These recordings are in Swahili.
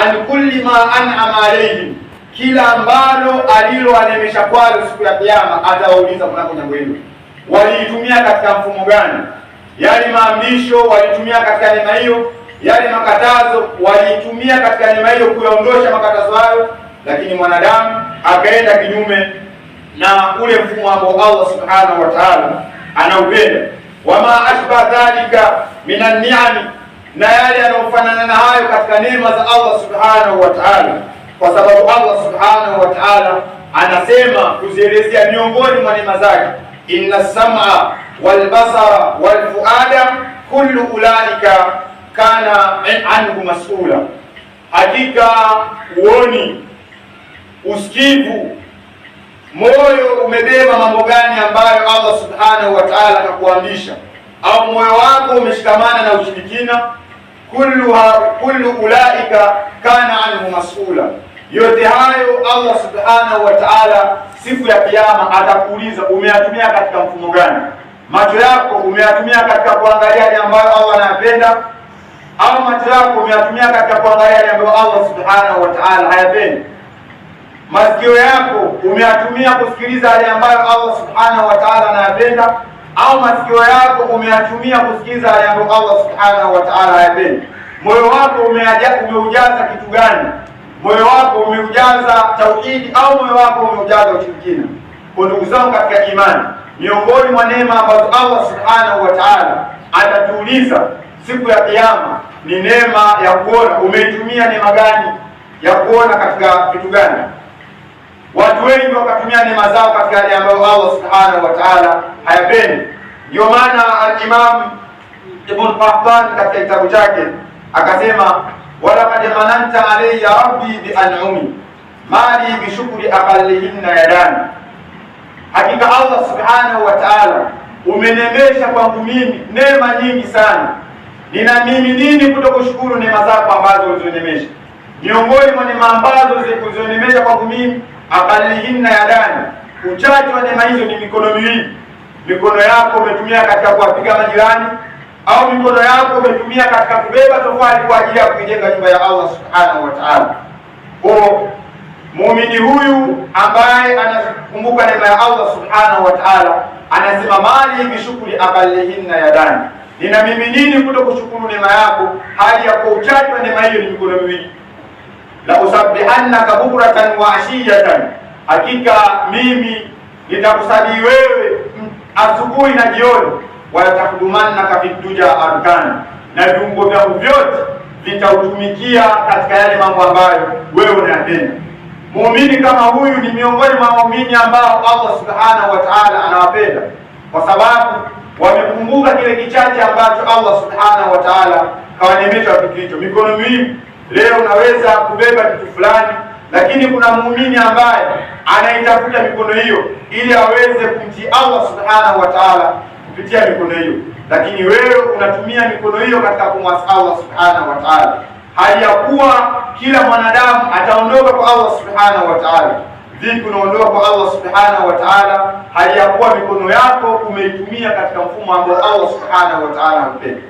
an kulli ma an'ama alayhim, kila ambalo alilowanemesha kwalo siku ya Kiyama atawauliza kunako jambo hilo, waliitumia katika mfumo gani? Yale maamrisho walitumia katika neema hiyo, yale makatazo waliitumia katika neema hiyo kuyaondosha makatazo hayo, lakini mwanadamu akaenda kinyume na ule mfumo ambao Allah subhanahu wa ta'ala anaupenda. Wama ashba dhalika minan ni'ami, na yale yanayofanana na hayo katika neema za Allah subhanahu wa ta'ala, kwa sababu Allah subhanahu wa ta'ala anasema kuzielezea miongoni mwa neema zake, inna sam'a wal basara wal fuada kullu ulaika kana anhu mas'ula, hakika uoni, usikivu, moyo umebeba mambo gani ambayo Allah subhanahu wa ta'ala akakuamrisha, au moyo wako umeshikamana na ushirikina, kullu ulaika kana anhu mas'ula, yote hayo Allah subhanahu wa ta'ala siku ya Kiyama atakuuliza umeyatumia katika mfumo gani? Macho yako umeyatumia katika kuangalia yale ambayo Allah anayapenda, au macho yako umeyatumia katika kuangalia yale ambayo Allah subhanahu wa ta'ala hayapendi? Masikio yako umeyatumia kusikiliza yale ambayo Allah subhanahu wa ta'ala anayapenda, au masikio yako umeyatumia kusikiliza yale ambayo Allah subhanahu wa ta'ala hayapendi? Moyo wako umeujaza kitu gani? Moyo wako umeujaza tauhidi au moyo wako umeujaza ushirikina? Kwa ndugu zangu katika imani, miongoni mwa neema ambazo Allah subhanahu wa ta'ala atatuuliza siku ya Kiyama ni neema ya kuona. Umeitumia neema gani ya kuona katika vitu gani? Watu wengi wakatumia neema zao katika yale ambayo Allah subhanahu wa ta'ala hayapendi. Ndio maana al-Imam Ibn Qahtan katika kitabu chake akasema, walaqad mananta alayya rabbi bi an'umi mali bi shukri aqallihinna yadani, hakika Allah subhanahu wa ta'ala umenemesha kwangu mimi neema nyingi sana, nina mimi nini kutokushukuru neema zako ambazo ulizonemesha? Miongoni mwa neema ambazo zilizonemesha kwangu mimi, aqallihinna yadani, uchache wa neema hizo ni mikono miwili. Mikono yako umetumia katika kuwapiga majirani, au mikono yako umetumia katika kubeba tofali kwa ajili ya kujenga nyumba ya Allah subhanahu wa ta'ala. Kwa muumini huyu ambaye anakumbuka neema ya Allah subhanahu wa ta'ala, anasema mali bi shukri aqallihinna yadani, nina mimi nini kutokushukuru neema yako hali ya kwa uchache wa neema hiyo ni mikono miwili. La usabbihannaka bukratan wa ashiyatan, hakika mimi nitakusabihi wewe asubuhi na jioni. Watakhudumannaka fi duja arkana, na viungo vyangu vyote vitautumikia katika yale mambo ambayo wewe unayapenda. Muumini kama huyu ni miongoni mwa muumini ambao Allah subhanahu wa ta'ala anawapenda, kwa sababu wamekumbuka kile kichache ambacho Allah subhanahu wa ta'ala kawanemesha kitu hicho. Mikono miwili, leo unaweza kubeba kitu fulani, lakini kuna muumini ambaye anaitafuta mikono hiyo ili aweze kumtii Allah subhanahu wa ta'ala kupitia mikono hiyo, lakini wewe unatumia mikono hiyo katika kumwasi Allah subhanahu wa ta'ala, hali ya kuwa kila mwanadamu ataondoka kwa Allah subhanahu wa ta'ala. Vipi unaondoka kwa Allah subhanahu wa ta'ala hali ya kuwa mikono yako umeitumia katika mfumo ambao Allah subhanahu wa ta'ala anapenda?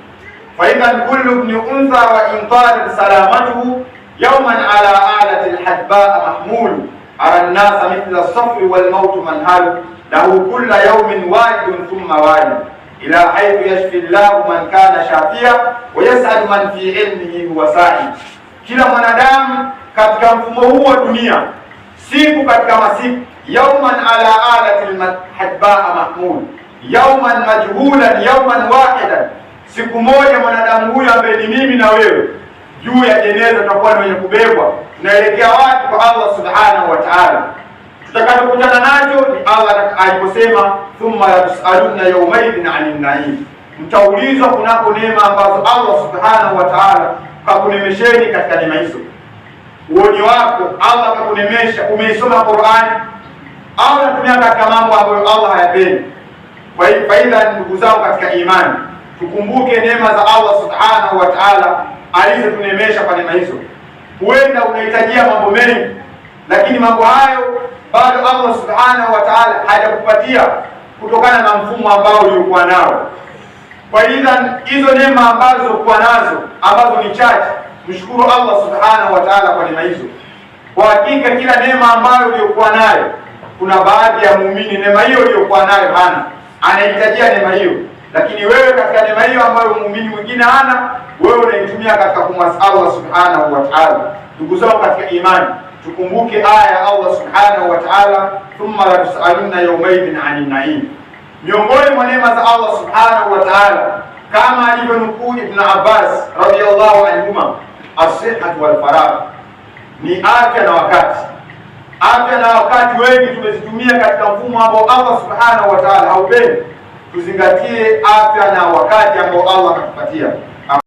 Fa idhan kullu ibn untha wa in talat salamatuhu yawman ala alati alhadba mahmul ara an-nasa mithla as-safri wal maut manhalu lahu kulla yawmin walidun thumma walid ila haythu yashfi Allahu man kana shafiya wa yas'adu man fi ilmihi huwa sa'id. Kila mwanadamu katika mfumo huu wa dunia, siku katika masiku, yawman ala alati alhadba mahmul, yawman majhulan yawman wahidan, siku moja mwanadamu huyu ambaye ni mimi na wewe, juu ya jeneza tutakuwa ni wenye kubebwa, tunaelekea wapi? Kwa Allah subhanahu wa ta'ala. Tutakapokutana nacho ni Allah aliposema, thumma tusaluna yawmaidhin 'anil na'im, mtaulizwa kunako neema ambazo Allah subhanahu wa ta'ala kakunemesheni katika neema hizo. Uoni wako Allah kakunemesha, umeisoma Qur'ani au unatumia katika mambo ambayo Allah hayapendi? Kwa hiyo faida, ndugu zangu katika imani, tukumbuke neema za Allah subhanahu wa ta'ala alizotunemesha kwa neema hizo. Huenda unahitajia mambo mengi, lakini mambo hayo bado Allah subhanahu wa ta'ala hajakupatia kutokana na mfumo ambao uliokuwa nao. Kwa hiyo hizo neema ambazo uko nazo ambazo ni chache, Mshukuru Allah subhanahu wa ta'ala kwa neema hizo. Kwa hakika kila neema ambayo uliyokuwa nayo, kuna baadhi ya muumini neema hiyo uliyokuwa nayo hana, anahitajia neema hiyo, lakini wewe katika neema hiyo ambayo muumini mwingine hana, wewe unaitumia katika kumwasi Allah subhanahu wa ta'ala. Ndugu zangu katika imani, tukumbuke aya ya Allah subhanahu wa ta'ala, thumma la tusaluna yawmaidhin 'anil na'im. Miongoni mwa neema za Allah subhanahu wa ta'ala, kama alivyonukuu Ibn Abbas radhiyallahu anhuma, as-sihhatu wal faragh, ni afya na wakati. Afya na wakati wengi tumezitumia katika mfumo ambao Allah subhanahu wa ta'ala haupendi. Tuzingatie afya na wakati ambao Allah anatupatia.